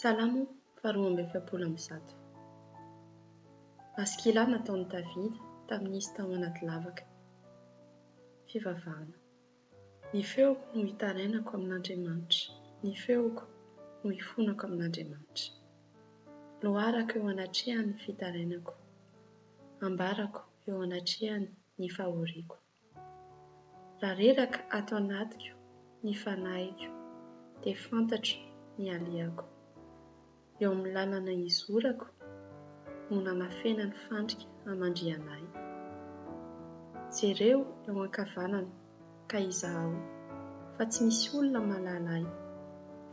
Salamo 2:7. Maskila nataon'i Davida tamin'izy tao anaty lavaka. Fivavahana. Ny feoko no hitarainako amin'Andriamanitra, ny feoko no hifonako amin'Andriamanitra. Loharako eo anatrehany ny fitarainako, ambarako eo anatrehany ny fahoriako. Raha reraka ato anatiko ny fanahiko, dia fantatro ny alehako. Eo amin'ny lalana izorako no namafena ny fandrika hamandrianay. Jereo eo ankavanana ka izaho, fa tsy misy olona mahalala ahy,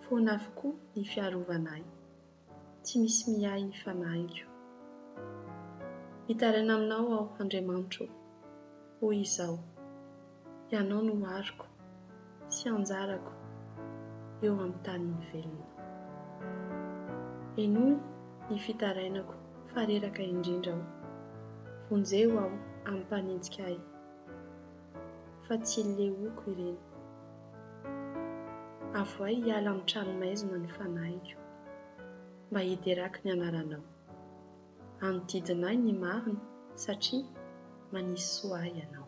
foana avokoa ny fiarovanay, tsy misy miahy ny fanahiko. Hitaraina aminao aho, Andriamanitra, hoy izao, ianao no ariko sy anjarako eo amin'ny tany mivelona. Enoy ny fitarainako fa reraka indrindra aho, vonjeo aho amin'ny mpanenjika ahy, fa tsy lehoko ireny. Avoay hiala amin'ny tranomaizina ny fanahiko, mba hideraky ny anaranao. Hanodidinay ny marina satria manisy soa ahy ianao.